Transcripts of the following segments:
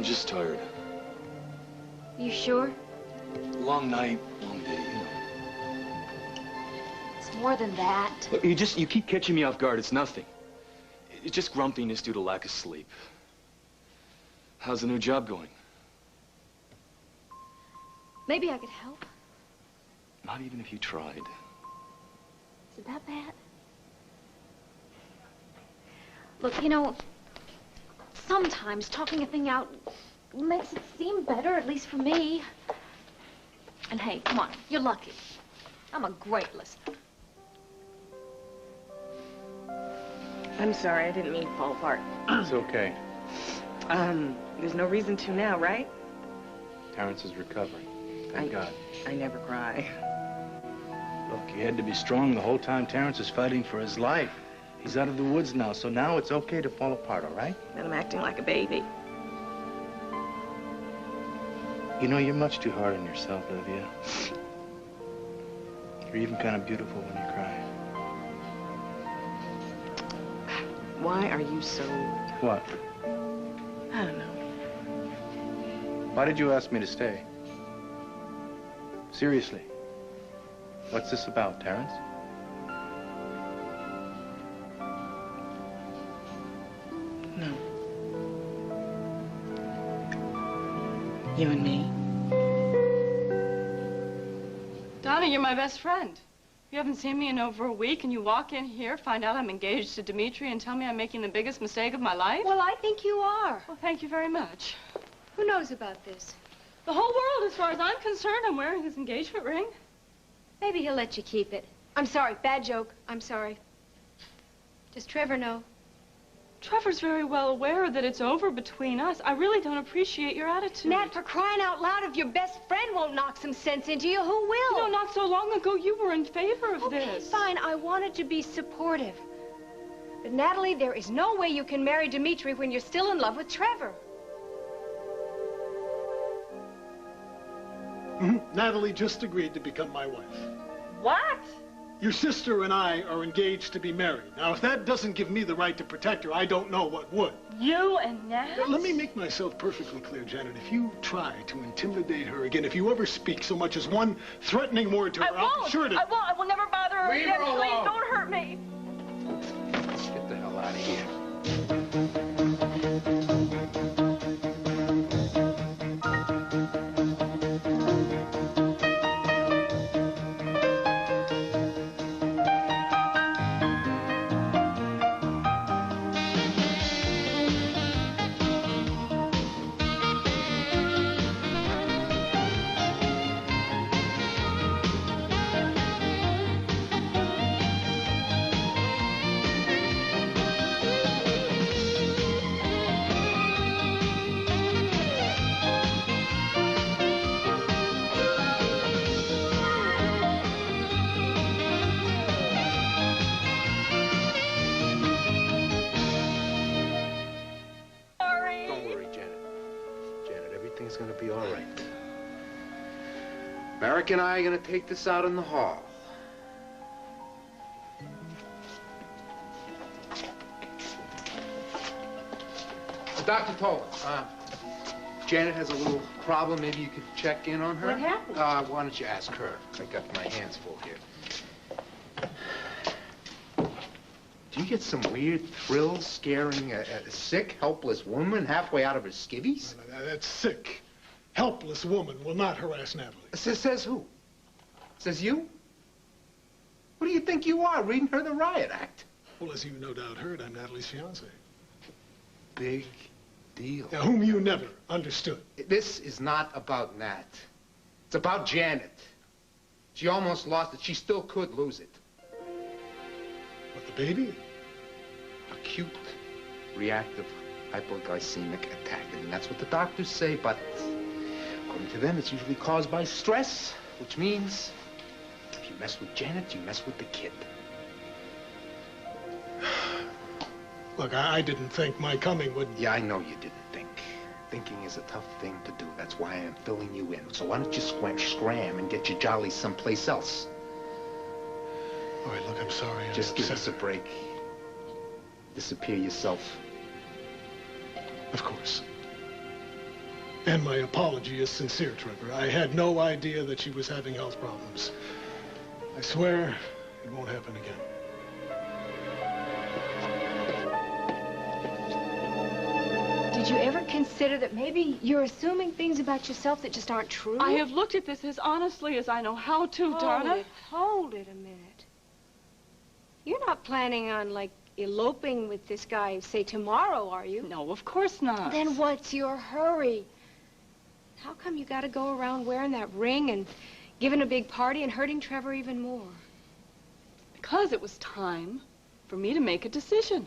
I'm just tired. You sure? Long night, long day, you know. It's more than that. Look, you keep catching me off guard. It's nothing. It's just grumpiness due to lack of sleep. How's the new job going? Maybe I could help. Not even if you tried. Is it that bad? Look, you know, sometimes talking a thing out makes it seem better, at least for me. And hey, come on, you're lucky. I'm a great listener. I'm sorry, I didn't mean to fall apart. It's okay. There's no reason to now, right? Terrence is recovering. Thank God. I never cry. Look, you had to be strong the whole time Terrence is fighting for his life. He's out of the woods now, so now it's okay to fall apart, all right? And I'm acting like a baby. You know, you're much too hard on yourself, Olivia. You're even kind of beautiful when you cry. Why are you so... What? I don't know. Why did you ask me to stay? Seriously. What's this about, Terrence? No. You and me. Donna, you're my best friend. You haven't seen me in over a week, and you walk in here, find out I'm engaged to Dimitri, and tell me I'm making the biggest mistake of my life? Well, I think you are. Well, thank you very much. Who knows about this? The whole world, as far as I'm concerned. I'm wearing his engagement ring. Maybe he'll let you keep it. I'm sorry. Bad joke. I'm sorry. Does Trevor know? Trevor's very well aware that it's over between us. I really don't appreciate your attitude. Nat, for crying out loud, if your best friend won't knock some sense into you, who will? You know, not so long ago, you were in favor of Okay, this. fine. I wanted to be supportive. But, Natalie, there is no way you can marry Dimitri when you're still in love with Trevor. Natalie just agreed to become my wife. What? Your sister and I are engaged to be married. Now, if that doesn't give me the right to protect her, I don't know what would. You and Nat? Now, let me make myself perfectly clear, Janet. If you try to intimidate her again, if you ever speak so much as one threatening word to her, I'll be sure to... I won't. I will never bother her Leave again. her alone. Please, don't hurt me. Let's get the hell out of here. Eric and I are going to take this out in the hall. The doctor told us, Janet has a little problem. Maybe you could check in on her? What happened? Why don't you ask her? I got my hands full here. Do you get some weird thrill scaring a sick, helpless woman halfway out of her skivvies? No, that sick, helpless woman will not harass Natalie. Says who? Says you? What do you think you are, reading her the riot act? Well, as you no doubt heard, I'm Natalie's fiancé. Big deal. Now, whom you never understood. This is not about Nat. It's about Janet. She almost lost it. She still could lose it. What, the baby? Acute reactive hypoglycemic attack. I mean, that's what the doctors say, but according to them, it's usually caused by stress, which means if you mess with Janet, you mess with the kid. Look, I didn't think my coming would... Yeah, I know you didn't think. Thinking is a tough thing to do. That's why I'm filling you in. So why don't you scram and get your jollies someplace else? All right, look, I'm sorry. Just give us a break. Disappear yourself. Of course. And my apology is sincere, Trevor. I had no idea that she was having health problems. I swear it won't happen again. Did you ever consider that maybe you're assuming things about yourself that just aren't true? I have looked at this as honestly as I know how to, Donna. Hold it a minute. You're not planning on, like, eloping with this guy, say, tomorrow, are you? No, of course not. Then what's your hurry? How come you gotta go around wearing that ring and giving a big party and hurting Trevor even more? Because it was time for me to make a decision.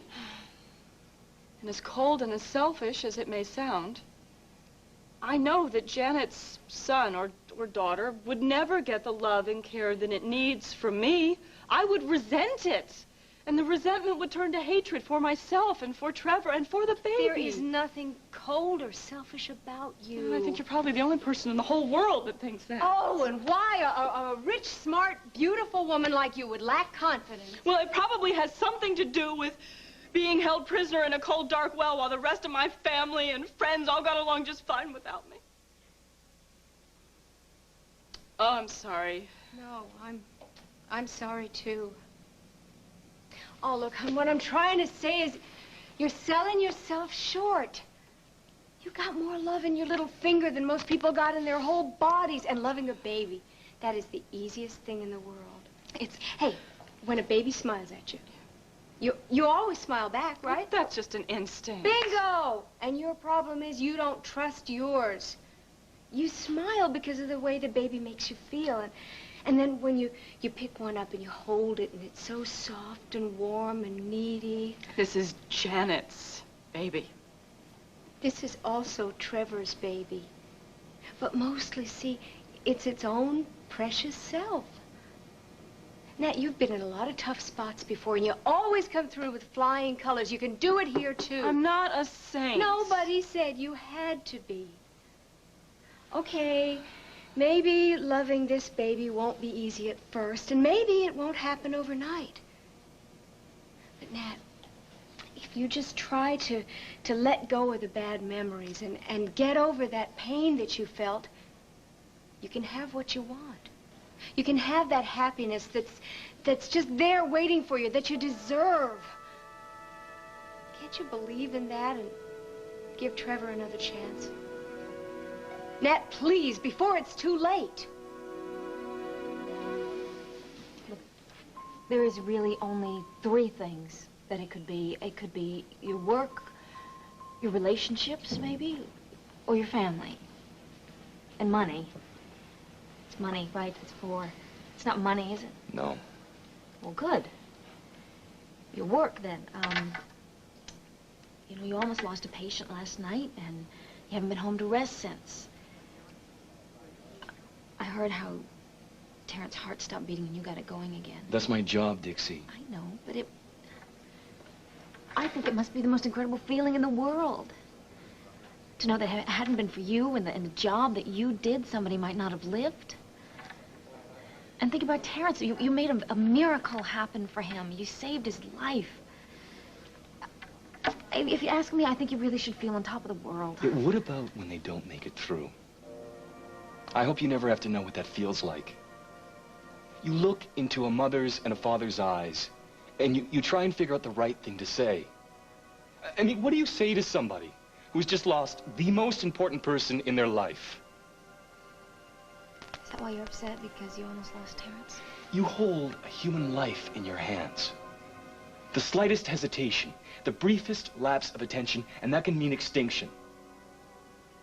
And as cold and as selfish as it may sound, I know that Janet's son or daughter would never get the love and care that it needs from me. I would resent it. And the resentment would turn to hatred for myself and for Trevor and for the baby. There is nothing cold or selfish about you. I think you're probably the only person in the whole world that thinks that. Oh, and why a rich, smart, beautiful woman like you would lack confidence? Well, it probably has something to do with being held prisoner in a cold, dark well while the rest of my family and friends all got along just fine without me. Oh, I'm sorry. No, I'm sorry, too. Oh, look, hon, what I'm trying to say is you're selling yourself short. You got more love in your little finger than most people got in their whole bodies. And loving a baby, that is the easiest thing in the world. Hey, when a baby smiles at you, you always smile back, right? That's just an instinct. Bingo! And your problem is you don't trust yours. You smile because of the way the baby makes you feel. And then when you pick one up and you hold it, and it's so soft and warm and needy. This is Janet's baby. This is also Trevor's baby. But mostly, see, it's its own precious self. Nat, you've been in a lot of tough spots before, and you always come through with flying colors. You can do it here, too. I'm not a saint. Nobody said you had to be. Okay. Maybe loving this baby won't be easy at first, and maybe it won't happen overnight. But, Nat, if you just try to let go of the bad memories and get over that pain that you felt, you can have what you want. You can have that happiness that's just there waiting for you, that you deserve. Can't you believe in that and give Trevor another chance? Nat, please, before it's too late. Look, there is really only 3 things that it could be. It could be your work, your relationships, maybe, or your family. And money. It's money, right? It's not money, is it? No. Well, good. Your work, then. You know, you almost lost a patient last night, and you haven't been home to rest since. I heard how Terrence's heart stopped beating when you got it going again. That's my job, Dixie. I know, but I think it must be the most incredible feeling in the world. To know that if it hadn't been for you and the job that you did, somebody might not have lived. And think about Terrence. You made a miracle happen for him. You saved his life. If you ask me, I think you really should feel on top of the world. Yeah, what about when they don't make it through? I hope you never have to know what that feels like. You look into a mother's and a father's eyes, and you try and figure out the right thing to say. I mean, what do you say to somebody who's just lost the most important person in their life? Is that why you're upset? Because you almost lost Terrence? You hold a human life in your hands. The slightest hesitation, the briefest lapse of attention, and that can mean extinction.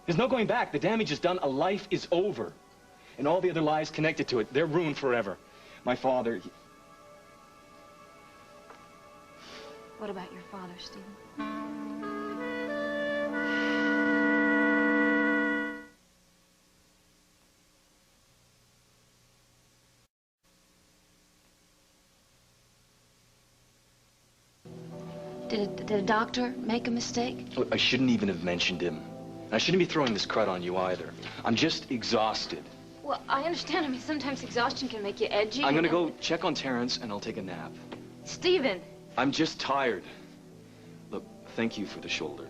There's no going back. The damage is done. A life is over. And all the other lives connected to it, they're ruined forever. My father... What about your father, Stephen? Did a doctor make a mistake? Look, I shouldn't even have mentioned him. I shouldn't be throwing this crud on you either. I'm just exhausted. Well, I understand. I mean, sometimes exhaustion can make you edgy. I'm gonna go check on Terrence, and I'll take a nap. Stephen! I'm just tired. Look, thank you for the shoulder.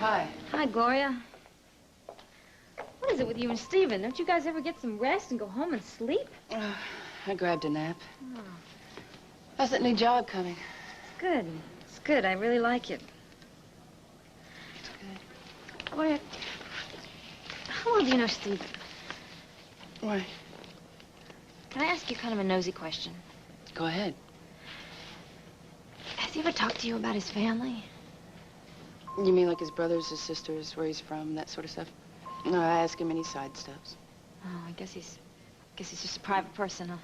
Hi. Hi, Gloria. What is it with you and Stephen? Don't you guys ever get some rest and go home and sleep? I grabbed a nap. Oh, How's that new job coming? it's good. It's good. I really like it. It's good. Gloria, how well do you know Stephen? Why? Can I ask you kind of a nosy question? Go ahead. Has he ever talked to you about his family? You mean like his brothers, his sisters, where he's from, that sort of stuff? No, I ask him any side stuffs. Oh, I guess he's just a private person, huh?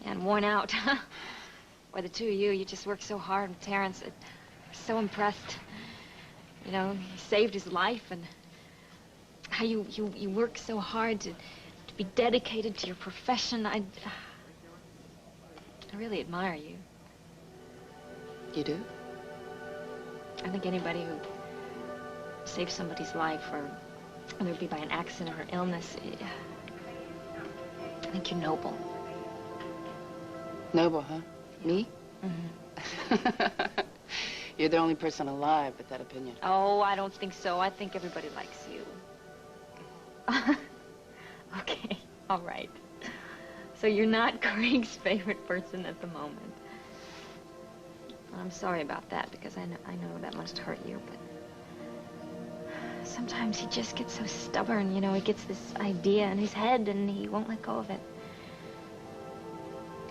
Yeah, and worn out. Why, the two of you just worked so hard with Terrence. So impressed. You know, he saved his life, and how you work so hard to be dedicated to your profession. I really admire you. You do? I think anybody who saves somebody's life, or whether it be by an accident or illness, I think you're noble. Noble, huh? Me? Mm-hmm. You're the only person alive with that opinion. Oh, I don't think so. I think everybody likes you. Okay, all right. So you're not Craig's favorite person at the moment. I'm sorry about that, because I know that must hurt you, but sometimes he just gets so stubborn, you know. He gets this idea in his head, and he won't let go of it.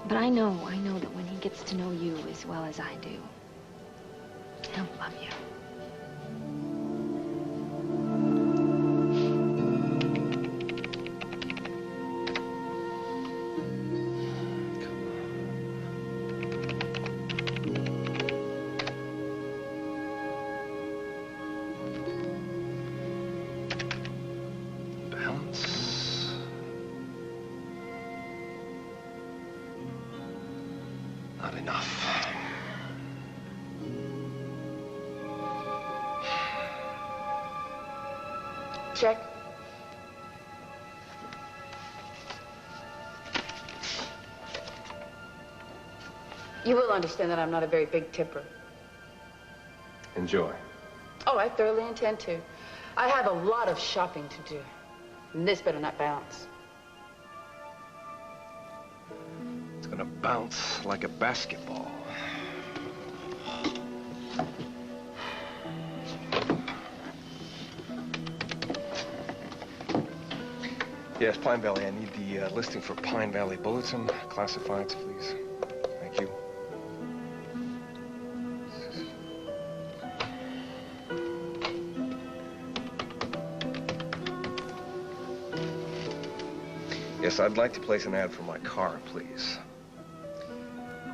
But I know that when he gets to know you as well as I do, he'll love you. Not enough. Check. You will understand that I'm not a very big tipper. Enjoy. Oh, I thoroughly intend to. I have a lot of shopping to do. And this better not bounce. It's gonna bounce like a basketball. Yes, Pine Valley. I need the listing for Pine Valley Bulletin. Classifieds, please. Thank you. Yes, I'd like to place an ad for my car, please.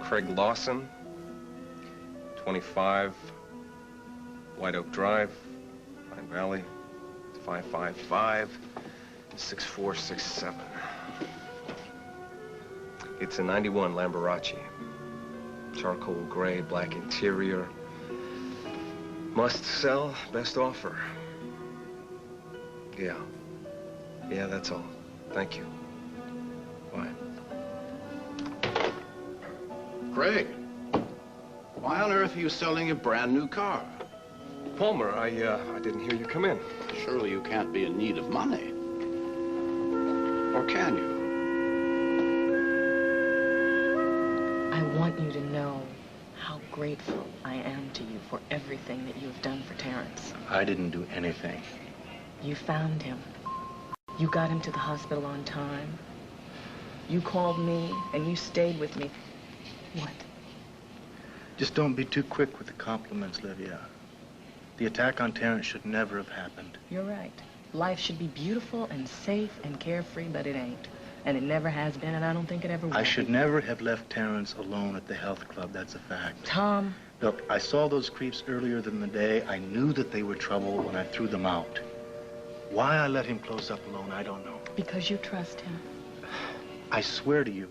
Craig Lawson, 25 White Oak Drive, Pine Valley, 555-6467. It's a 91 Lamborghini. Charcoal gray, black interior. Must sell, best offer. Yeah. Yeah, that's all. Thank you. Bye. Craig, why on earth are you selling a brand new car? Palmer, I didn't hear you come in. Surely you can't be in need of money. Or can you? I want you to know how grateful I am to you for everything that you've done for Terrence. I didn't do anything. You found him. You got him to the hospital on time. You called me, and you stayed with me. What? Just don't be too quick with the compliments, Livia. The attack on Terrence should never have happened. You're right. Life should be beautiful and safe and carefree, but it ain't. And it never has been, and I don't think it ever will. I should never have left Terrence alone at the health club. That's a fact. Tom. Look, I saw those creeps earlier in the day. I knew that they were trouble when I threw them out. Why I let him close up alone, I don't know. Because you trust him. I swear to you,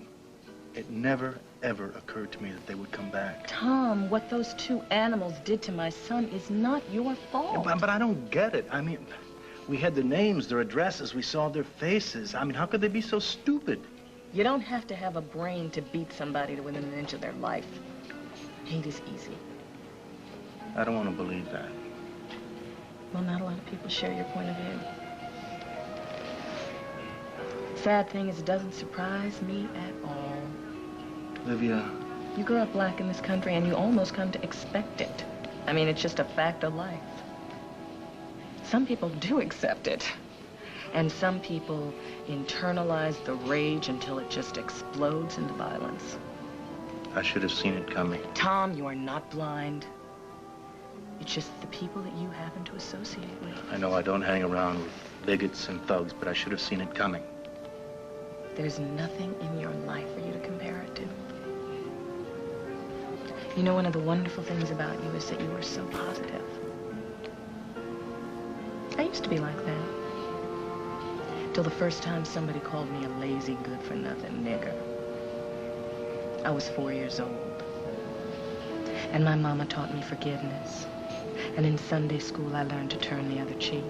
it never, ever occurred to me that they would come back. Tom, what those two animals did to my son is not your fault. Yeah, but I don't get it. I mean, we had their names, their addresses, we saw their faces. I mean, how could they be so stupid? You don't have to have a brain to beat somebody to within an inch of their life. Hate is easy. I don't want to believe that. Well, not a lot of people share your point of view. Sad thing is, it doesn't surprise me at all. Olivia. You grew up black in this country, and you almost come to expect it. I mean, it's just a fact of life. Some people do accept it. And some people internalize the rage until it just explodes into violence. I should have seen it coming. Tom, you are not blind. It's just the people that you happen to associate with. I know I don't hang around with bigots and thugs, but I should have seen it coming. There's nothing in your life for you to compare it to. You know, one of the wonderful things about you is that you are so positive. I used to be like that. Till the first time somebody called me a lazy, good-for-nothing nigger. I was 4 years old. And my mama taught me forgiveness. And in Sunday school, I learned to turn the other cheek.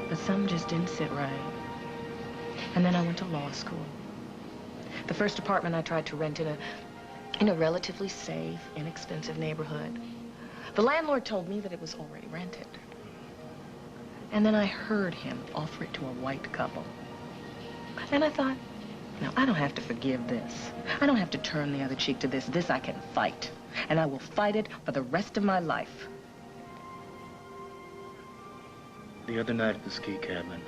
But some just didn't sit right. And then I went to law school. The first apartment I tried to rent in a relatively safe, inexpensive neighborhood. The landlord told me that it was already rented. And then I heard him offer it to a white couple. And I thought, no, I don't have to forgive this. I don't have to turn the other cheek to this. This I can fight. And I will fight it for the rest of my life. The other night at the ski cabin,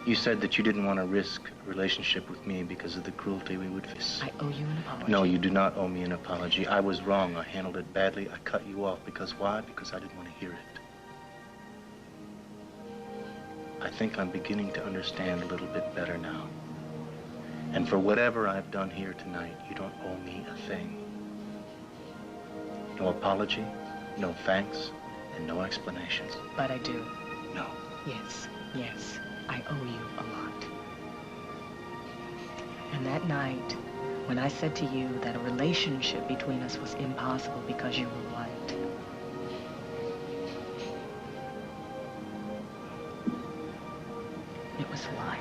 you said that you didn't want to risk a relationship with me because of the cruelty we would face. I owe you an apology. No, you do not owe me an apology. I was wrong. I handled it badly. I cut you off. Because why? Because I didn't want to hear it. I think I'm beginning to understand a little bit better now. And for whatever I've done here tonight, you don't owe me a thing. No apology, no thanks, and no explanations. But I do. No. Yes, yes. I owe you a lot. And that night, when I said to you that a relationship between us was impossible because you were white, it was a lie.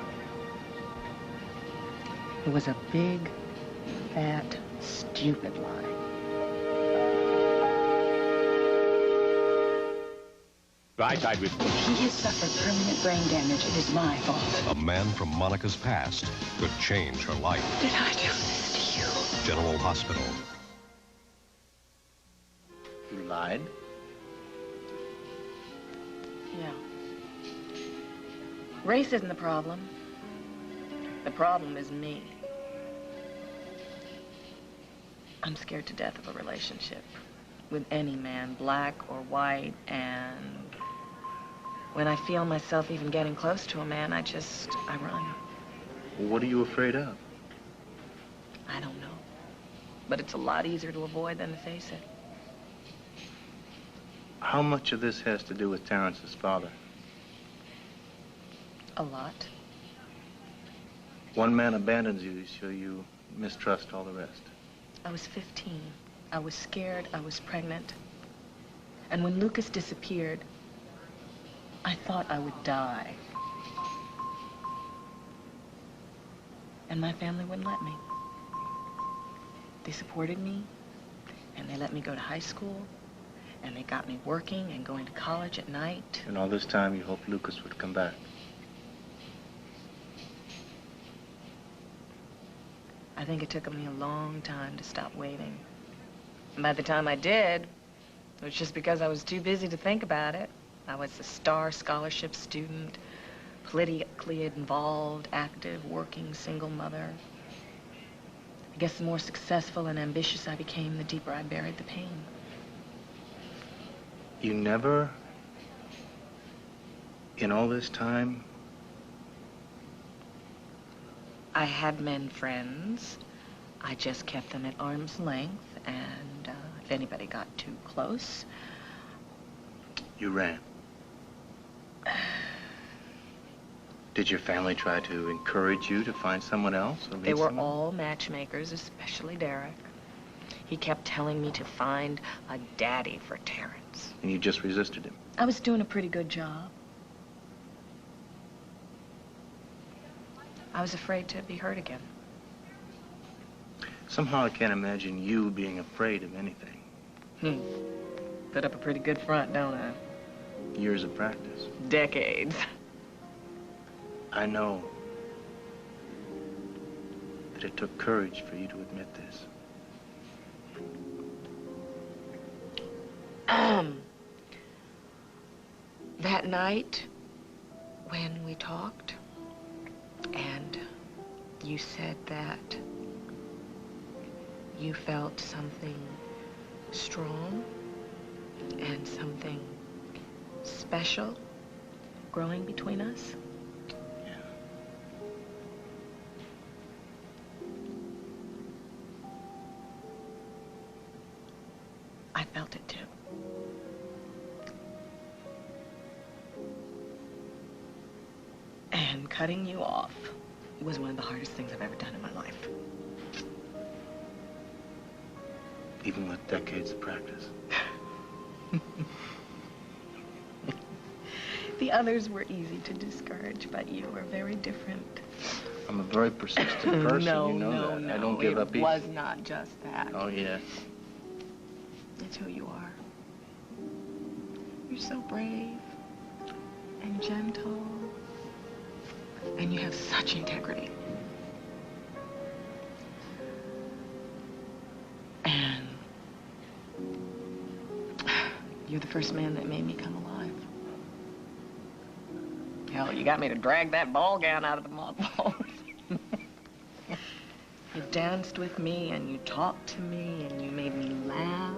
It was a big, fat, stupid lie. I died with... He has suffered permanent brain damage. It is my fault. A man from Monica's past could change her life. Did I do this to you? General Hospital. You lied? Yeah. Race isn't the problem. The problem is me. I'm scared to death of a relationship with any man, black or white, and when I feel myself even getting close to a man, I run. Well, what are you afraid of? I don't know. But it's a lot easier to avoid than to face it. How much of this has to do with Terrence's father? A lot. One man abandons you, so you mistrust all the rest. I was 15. I was scared. I was pregnant. And when Lucas disappeared, I thought I would die. And my family wouldn't let me. They supported me, and they let me go to high school, and they got me working and going to college at night. And all this time, you hoped Lucas would come back. I think it took me a long time to stop waiting. And by the time I did, it was just because I was too busy to think about it. I was a star scholarship student, politically involved, active, working, single mother. I guess the more successful and ambitious I became, the deeper I buried the pain. You never, in all this time... I had men friends. I just kept them at arm's length, and if anybody got too close... You ran. Did your family try to encourage you to find someone else? Or They were all matchmakers, especially Derek. He kept telling me to find a daddy for Terrence. And you just resisted him? I was doing a pretty good job. I was afraid to be hurt again. Somehow I can't imagine you being afraid of anything. Put up a pretty good front, don't I? Years of practice. Decades. I know that it took courage for you to admit this. That night when we talked and you said that you felt something strong and something special growing between us. Yeah. I felt it too. And cutting you off was one of the hardest things I've ever done in my life. Even with decades of practice. The others were easy to discourage, but you were very different. I'm a very persistent person, No, you know that. no, I don't give up it easy. was not just that. Oh, yeah. It's who you are. You're so brave and gentle, and you have such integrity. And you're the first man that made me come alive. Hell, you got me to drag that ball gown out of the mothballs. You danced with me, and you talked to me, and you made me laugh.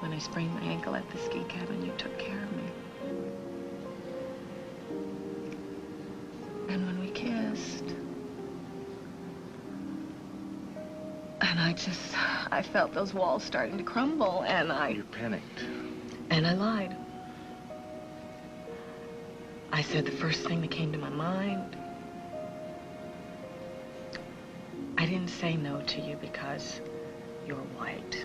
When I sprained my ankle at the ski cabin, you took care of me. And when we kissed, and I felt those walls starting to crumble, and You panicked. And I lied. I said the first thing that came to my mind. I didn't say no to you because you're white.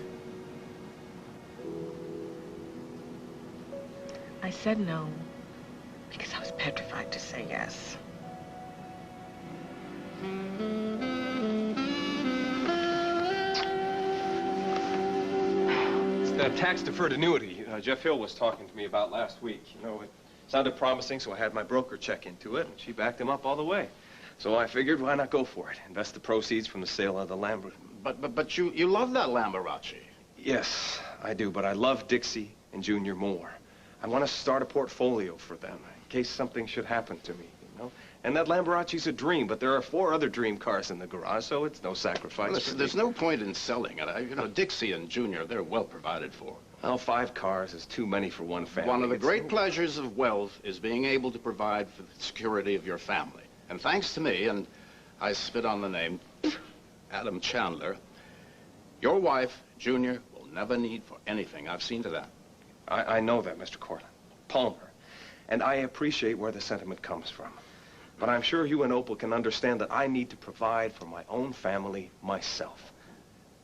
I said no because I was petrified to say yes. It's that tax-deferred annuity Jeff Hill was talking to me about last week. You know, it sounded promising, so I had my broker check into it, and she backed him up all the way. So I figured, why not go for it? Invest the proceeds from the sale of the Lamborghini. But you love that Lamborghini. Yes, I do, but I love Dixie and Junior more. I want to start a portfolio for them in case something should happen to me, you know? And that Lamborghini's a dream, but there are 4 other dream cars in the garage, so it's no sacrifice. Listen, there's no point in selling it. You know, Dixie and Junior, they're well provided for. Well, 5 cars is too many for one family. One of the great pleasures of wealth is being able to provide for the security of your family. And thanks to me, and I spit on the name, Adam Chandler, your wife, Junior, will never need for anything. I've seen to that. I know that, Mr. Cortland. Palmer. And I appreciate where the sentiment comes from. But I'm sure you and Opal can understand that I need to provide for my own family myself.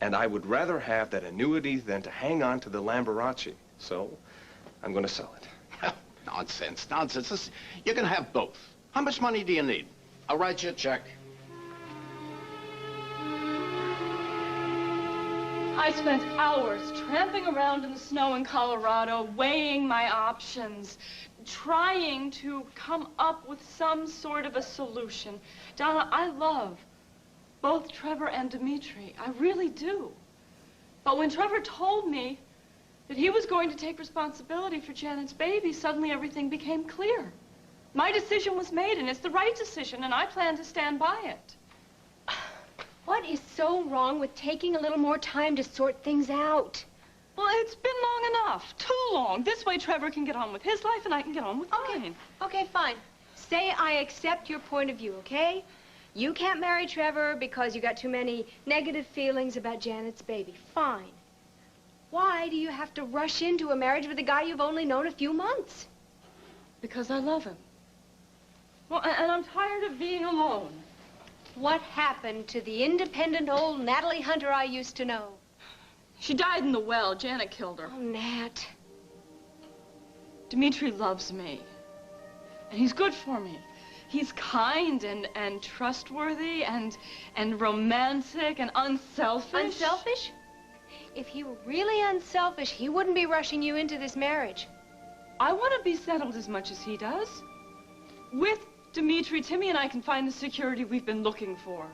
And I would rather have that annuity than to hang on to the Lamborghini. So, I'm going to sell it. Nonsense, nonsense. You can have both. How much money do you need? I'll write you a check. I spent hours tramping around in the snow in Colorado, weighing my options, trying to come up with some sort of a solution. Donna, I love both Trevor and Dimitri. I really do. But when Trevor told me that he was going to take responsibility for Janet's baby, suddenly everything became clear. My decision was made, and it's the right decision, and I plan to stand by it. What is so wrong with taking a little more time to sort things out? Well, it's been long enough. Too long. This way Trevor can get on with his life, and I can get on with mine. Okay, fine. Say I accept your point of view, okay? You can't marry Trevor because you got too many negative feelings about Janet's baby. Fine. Why do you have to rush into a marriage with a guy you've only known a few months? Because I love him. Well, and I'm tired of being alone. What happened to the independent old Natalie Hunter I used to know? She died in the well. Janet killed her. Oh, Nat. Dimitri loves me. And he's good for me. He's kind and trustworthy and romantic and unselfish. Unselfish? If he were really unselfish, he wouldn't be rushing you into this marriage. I want to be settled as much as he does. With Dimitri, Timmy and I can find the security we've been looking for.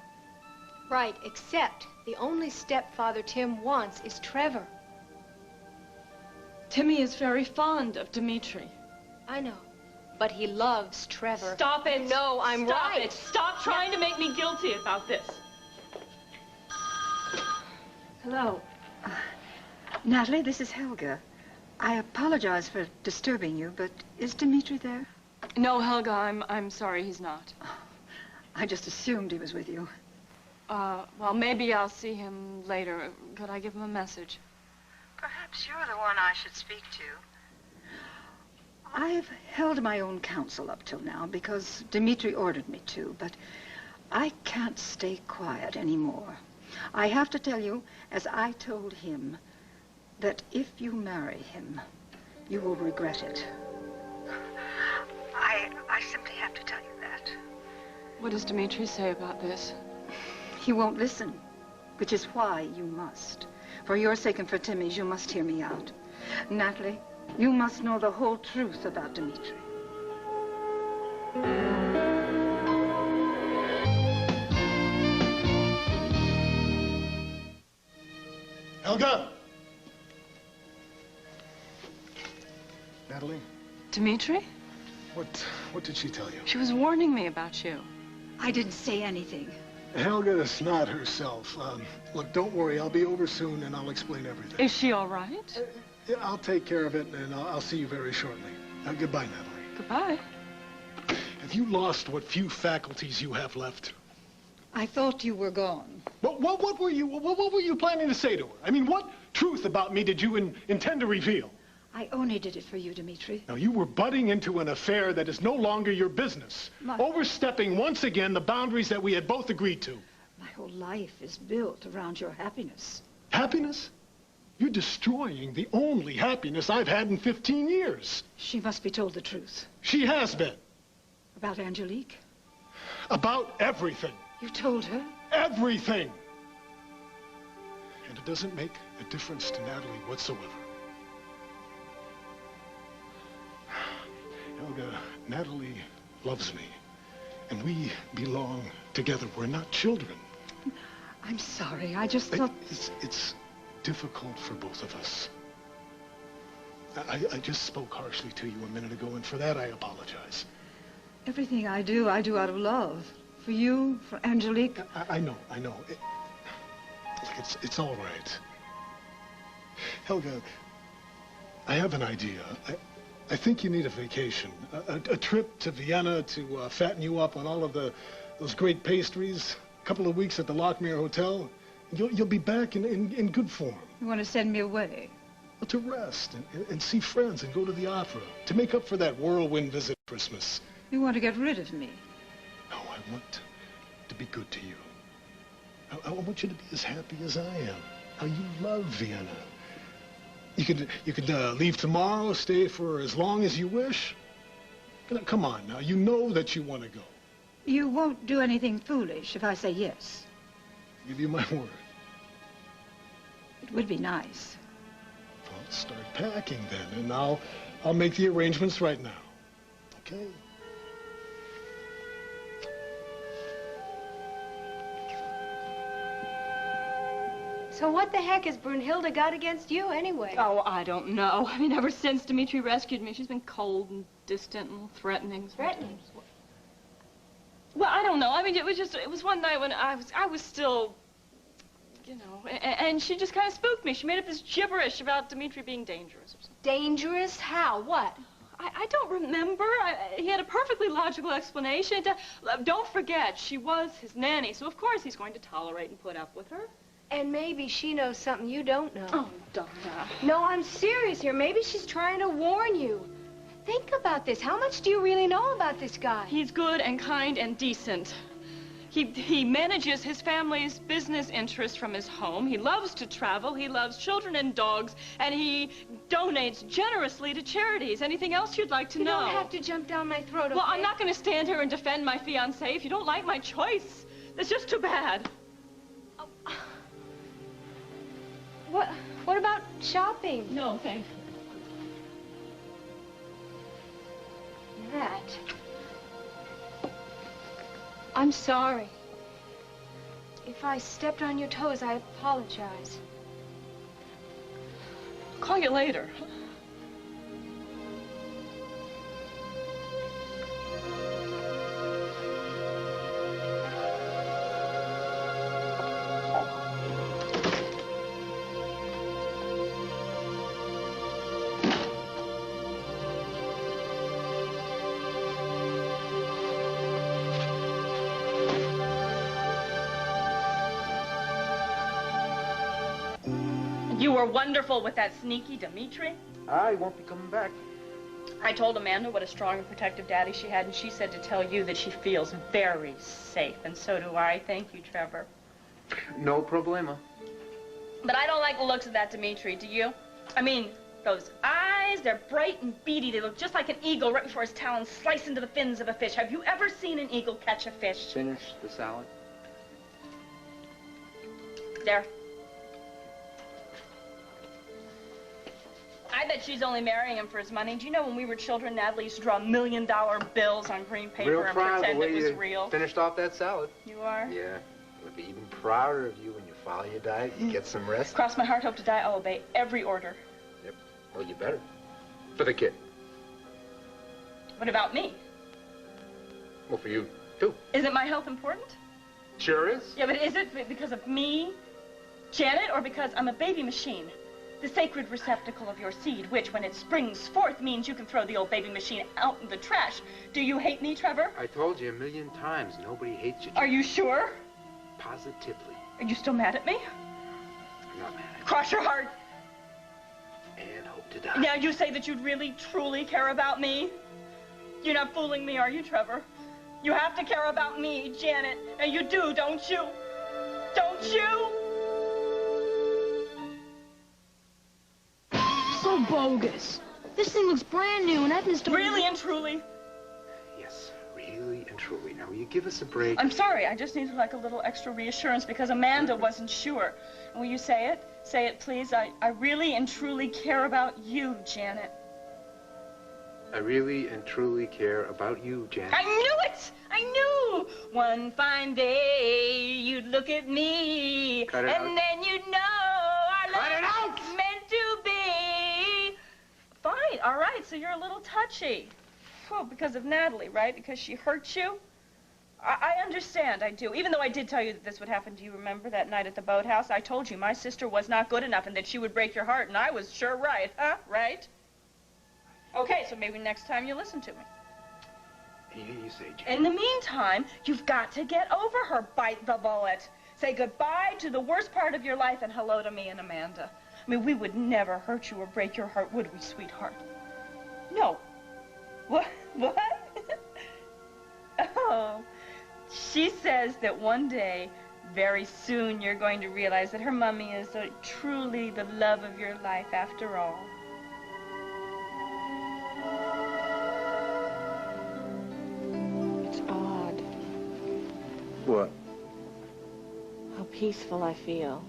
Right, except the only stepfather Tim wants is Trevor. Timmy is very fond of Dimitri. I know, but he loves Trevor. Stop it. No, I'm Stop right. it. Stop trying to make me guilty about this. Hello. Natalie, this is Helga. I apologize for disturbing you, but is Dimitri there? No, Helga, I'm sorry he's not. I just assumed he was with you. Well, maybe I'll see him later. Could I give him a message? Perhaps you're the one I should speak to. I've held my own counsel up till now because Dimitri ordered me to, but I can't stay quiet anymore. I have to tell you, as I told him, that if you marry him, you will regret it. I simply have to tell you that. What does Dimitri say about this? He won't listen, which is why you must. For your sake and for Timmy's, you must hear me out. Natalie, you must know the whole truth about Dimitri. Helga! Natalie? Dimitri? What did she tell you? She was warning me about you. I didn't say anything. Helga is not herself. Look, don't worry. I'll be over soon, and I'll explain everything. Is she all right? Yeah, I'll take care of it, and I'll see you very shortly. Goodbye, Natalie. Goodbye. Have you lost what few faculties you have left? I thought you were gone. What were you planning to say to her? I mean, what truth about me did you intend to reveal? I only did it for you, Dimitri. Now, you were butting into an affair that is no longer your business. Overstepping once again the boundaries that we had both agreed to. My whole life is built around your happiness. Happiness? You're destroying the only happiness I've had in 15 years. She must be told the truth. She has been. About Angelique? About everything. You told her? Everything. And it doesn't make a difference to Natalie whatsoever. Helga, Natalie loves me, and we belong together. We're not children. I'm sorry. I just thought... It's difficult for both of us. I just spoke harshly to you a minute ago, and for that I apologize. Everything I do out of love. For you, for Angelique. I know. It's all right. Helga, I have an idea. I think you need a vacation. A trip to Vienna to fatten you up on all of those great pastries. A couple of weeks at the Lockmere Hotel. You'll be back in good form. You want to send me away? Well, to rest and see friends and go to the opera. To make up for that whirlwind visit at Christmas. You want to get rid of me? No, I want to be good to you. I want you to be as happy as I am. How you love Vienna. You could leave tomorrow, stay for as long as you wish. Come on now, you know that you want to go. You won't do anything foolish if I say yes. I'll give you my word. It would be nice. Well, start packing then, and I'll make the arrangements right now. Okay? So what the heck has Brunhilde got against you anyway? Oh, I don't know. I mean, ever since Dimitri rescued me, she's been cold and distant and threatening. Threatening? Well, I don't know. I mean, it was one night when I was still, you know, and she just kind of spooked me. She made up this gibberish about Dimitri being dangerous or something. Dangerous? How? What? I don't remember. He had a perfectly logical explanation. Don't forget, she was his nanny, so of course he's going to tolerate and put up with her. And maybe she knows something you don't know. Oh, Donna. No, I'm serious here. Maybe she's trying to warn you. Think about this. How much do you really know about this guy? He's good and kind and decent. He manages his family's business interests from his home. He loves to travel. He loves children and dogs. And he donates generously to charities. Anything else you'd like to know? You don't have to jump down my throat, okay? Well, I'm not going to stand here and defend my fiancé if you don't like my choice. That's just too bad. What about shopping? No, thanks. Nat. I'm sorry. If I stepped on your toes, I apologize. Call you later. You were wonderful with that sneaky Dimitri. I won't be coming back. I told Amanda what a strong and protective daddy she had, and she said to tell you that she feels very safe, and so do I. Thank you, Trevor. No problema. But I don't like the looks of that Dimitri, do you? I mean, those eyes, they're bright and beady. They look just like an eagle right before his talons slice into the fins of a fish. Have you ever seen an eagle catch a fish? Finish the salad. There. I bet she's only marrying him for his money. Do you know when we were children, Natalie used to draw $1 million bills on green paper Real and proud of pretend the it way was you real? finished off that salad. You are? Yeah. I'll be even prouder of you when you follow your diet. You get some rest. Cross my heart, hope to die. I'll obey every order. Yep. Well, you better. For the kid. What about me? Well, for you, too. Isn't my health important? Sure is. Yeah, but is it because of me, Janet, or because I'm a baby machine? The sacred receptacle of your seed, which, when it springs forth, means you can throw the old baby machine out in the trash. Do you hate me, Trevor? I told you 1,000,000 times, nobody hates you. Are you sure? Positively. Are you still mad at me? I'm not mad at you. Cross your heart. And hope to die. Now you say that you'd really, truly care about me? You're not fooling me, are you, Trevor? You have to care about me, Janet. And you do, don't you? Don't you? So bogus. This thing looks brand new, and I've been starting... Really and truly? Yes, really and truly. Now, will you give us a break? I'm sorry, I just needed like a little extra reassurance because Amanda wasn't sure. Will you say it? Say it, please. I really and truly care about you, Janet. I really and truly care about you, Janet. I knew it! I knew! One fine day, you'd look at me, Cut it and out. then you'd know our love was meant to be. Fine, all right, so you're a little touchy. Well, because of Natalie, right? Because she hurt you? I understand, I do. Even though I did tell you that this would happen, do you remember that night at the boathouse? I told you my sister was not good enough and that she would break your heart, and I was sure right, huh? Right? Okay, so maybe next time you listen to me. You say, Janet. In the meantime, you've got to get over her. Bite the bullet. Say goodbye to the worst part of your life and hello to me and Amanda. I mean, we would never hurt you or break your heart, would we, sweetheart? No. What? What? Oh. She says that one day, very soon, you're going to realize that her mummy is truly the love of your life after all. It's odd What? how peaceful I feel.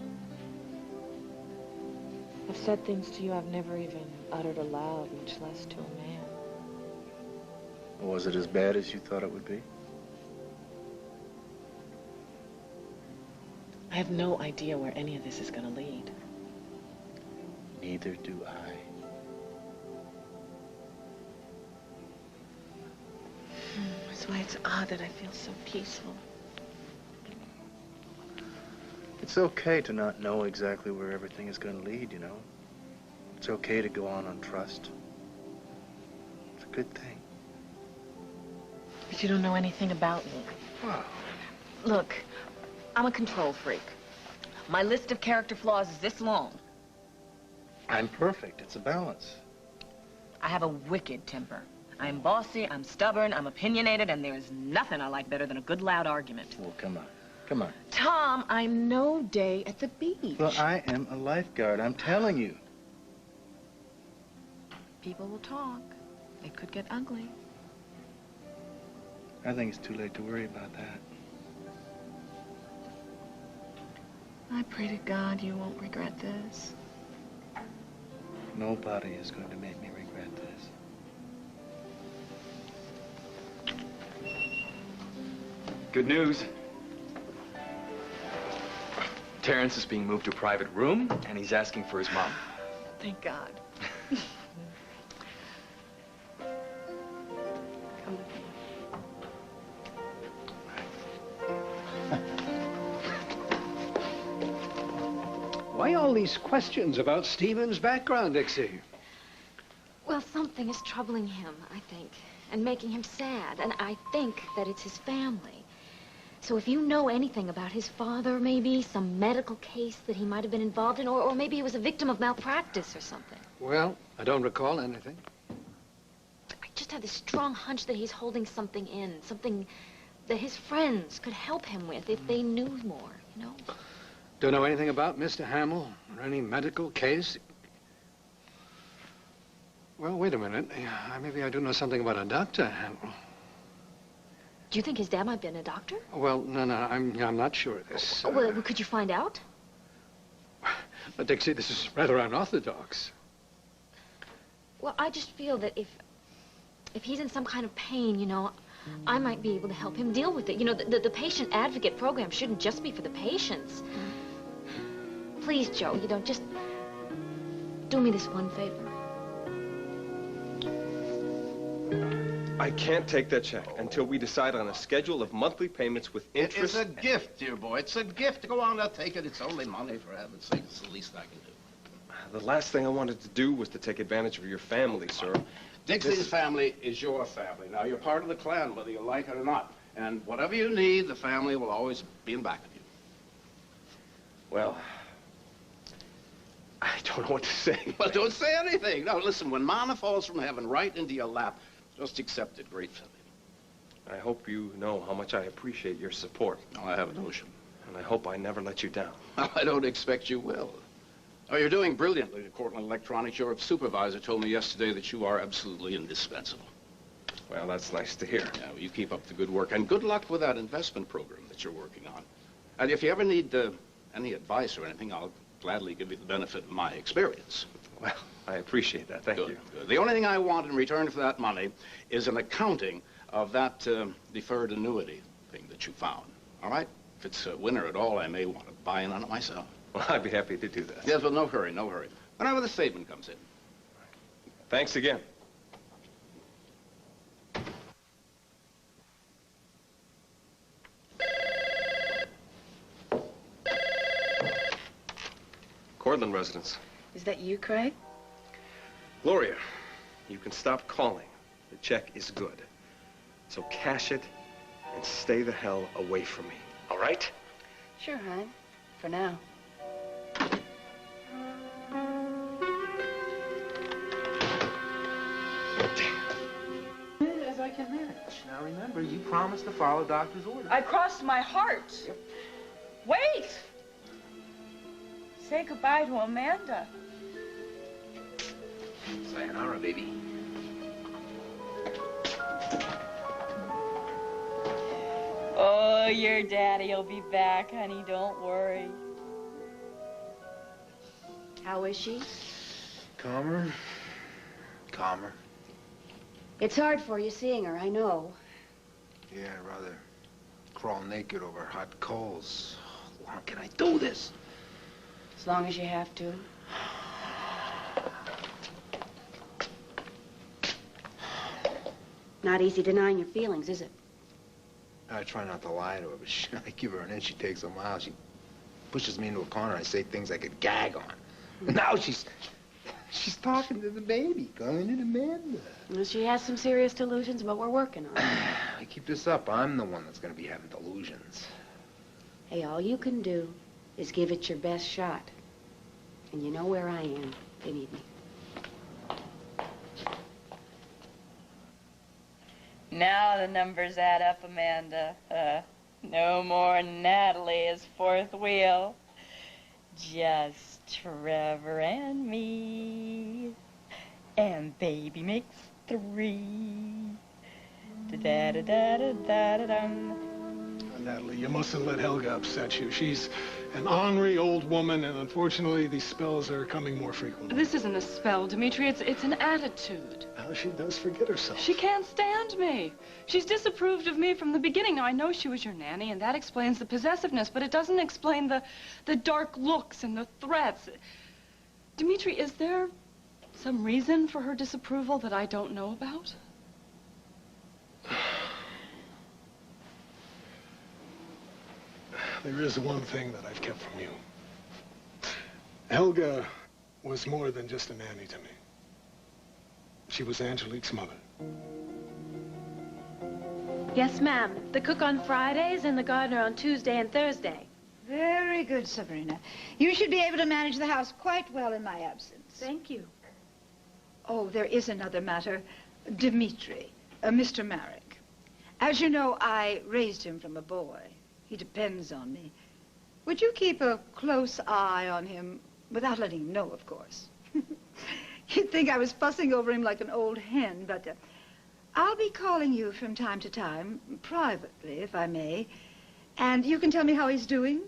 I've said things to you I've never even uttered aloud, much less to a man. Was it as bad as you thought it would be? I have no idea where any of this is going to lead. Neither do I. That's why it's odd that I feel so peaceful. It's okay to not know exactly where everything is going to lead, you know. It's okay to go on trust. It's a good thing. But you don't know anything about me. Wow. Look, I'm a control freak. My list of character flaws is this long. I'm perfect. It's a balance. I have a wicked temper. I'm bossy, I'm stubborn, I'm opinionated, and there's nothing I like better than a good loud argument. Well, come on. Come on. Tom, I'm no day at the beach. Well, I am a lifeguard. I'm telling you. People will talk. It could get ugly. I think it's too late to worry about that. I pray to God you won't regret this. Nobody is going to make me regret this. Good news. Terrence is being moved to a private room, and he's asking for his mom. Thank God. Come with me. Why all these questions about Stephen's background, Dixie? Well, something is troubling him, I think, and making him sad. And I think that it's his family. So if you know anything about his father, maybe some medical case that he might have been involved in, or maybe he was a victim of malpractice or something. Well, I don't recall anything. I just have this strong hunch that he's holding something in, something that his friends could help him with if they knew more, you know? Don't know anything about Mr. Hamill or any medical case? Well, wait a minute. Maybe I do know something about a Dr. Hamill. Do you think his dad might have been a doctor? Well, no, I'm not sure of this. Well, could you find out? But Dixie, this is rather unorthodox. Well, I just feel that if he's in some kind of pain, you know, I might be able to help him deal with it. You know, the patient advocate program shouldn't just be for the patients. Please, Joe, you know, just do me this one favor. I can't take that check until we decide on a schedule of monthly payments with interest. It's a gift, dear boy. It's a gift. Go on, now take it. It's only money, for heaven's sake. It's the least I can do. The last thing I wanted to do was to take advantage of your family, sir. Dixie's family is your family. Now, you're part of the clan, whether you like it or not. And whatever you need, the family will always be in back of you. Well, I don't know what to say. Well, don't say anything. No, listen, when manna falls from heaven right into your lap, just accept it gratefully. I hope you know how much I appreciate your support. No, I have a notion. And I hope I never let you down. Well, I don't expect you will. Oh, you're doing brilliantly at Cortland Electronics. Your supervisor told me yesterday that you are absolutely indispensable. Well, that's nice to hear. Yeah, well, you keep up the good work. And good luck with that investment program that you're working on. And if you ever need any advice or anything, I'll gladly give you the benefit of my experience. Well, I appreciate that. Thank you. Good. The only thing I want in return for that money is an accounting of that deferred annuity thing that you found. All right? If it's a winner at all, I may want to buy in on it myself. Well, I'd be happy to do that. Yes, well, no hurry, no hurry. Whenever the statement comes in. Thanks again. Cortland residence. Is that you, Craig? Gloria, you can stop calling. The check is good. So cash it and stay the hell away from me. All right? Sure, hon. For now. As I can manage. Now remember, you promised to follow doctor's orders. I crossed my heart. Yep. Wait! Say goodbye to Amanda. Sayonara, baby. Oh, your daddy'll be back, honey. Don't worry. How is she? Calmer. Calmer. It's hard for you seeing her, I know. Yeah, I'd rather crawl naked over hot coals. How long can I do this? As long as you have to. Not easy denying your feelings, is it? I try not to lie to her, but I give her an inch, she takes a mile. She pushes me into a corner. I say things I could gag on. And now she's talking to the baby, calling it Amanda. Well, she has some serious delusions, but we're working on it. I keep this up, I'm the one that's going to be having delusions. Hey, all you can do is give it your best shot. And you know where I am if you need me. Now the numbers add up, Amanda. No more Natalie as fourth wheel. Just Trevor and me. And baby makes 3. Da-da-da-da-da-da-dum. Natalie, you mustn't let Helga upset you. She's an ornery old woman, and unfortunately, these spells are coming more frequently. This isn't a spell, Dimitri. It's an attitude. She does forget herself. She can't stand me. She's disapproved of me from the beginning. Now, I know she was your nanny, and that explains the possessiveness, but it doesn't explain the dark looks and the threats. Dimitri, is there some reason for her disapproval that I don't know about? There is one thing that I've kept from you. Helga was more than just a nanny to me. She was Angelique's mother. Yes, ma'am. The cook on Fridays and the gardener on Tuesday and Thursday. Very good, Sabrina. You should be able to manage the house quite well in my absence. Thank you. Oh, there is another matter. Dimitri, Mr. Marek. As you know, I raised him from a boy. He depends on me. Would you keep a close eye on him, without letting him know, of course? You'd think I was fussing over him like an old hen, but I'll be calling you from time to time, privately, if I may, and you can tell me how he's doing.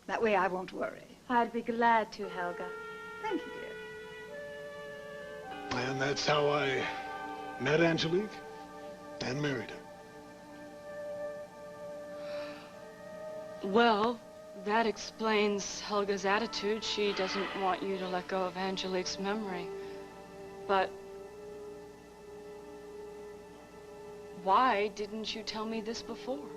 That way I won't worry. I'd be glad to, Helga. Thank you, dear. And that's how I met Angelique and married her. Well, that explains Helga's attitude. She doesn't want you to let go of Angelique's memory. But why didn't you tell me this before?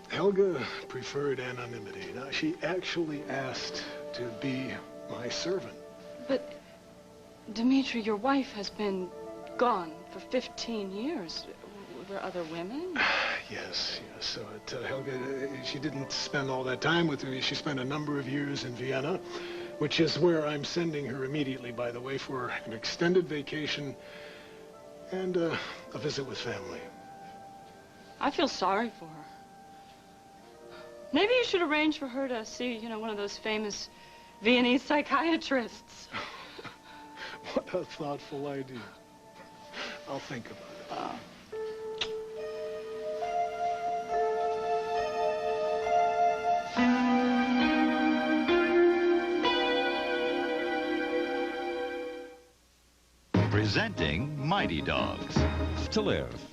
Helga preferred anonymity. Now, she actually asked to be my servant. But, Dimitri, your wife has been gone for 15 years. Were there other women? Yes. So Helga, she didn't spend all that time with me. She spent a number of years in Vienna, which is where I'm sending her immediately, by the way, for an extended vacation and a visit with family. I feel sorry for her. Maybe you should arrange for her to see, one of those famous Viennese psychiatrists. What a thoughtful idea. I'll think about it. Presenting Mighty Dogs. To live.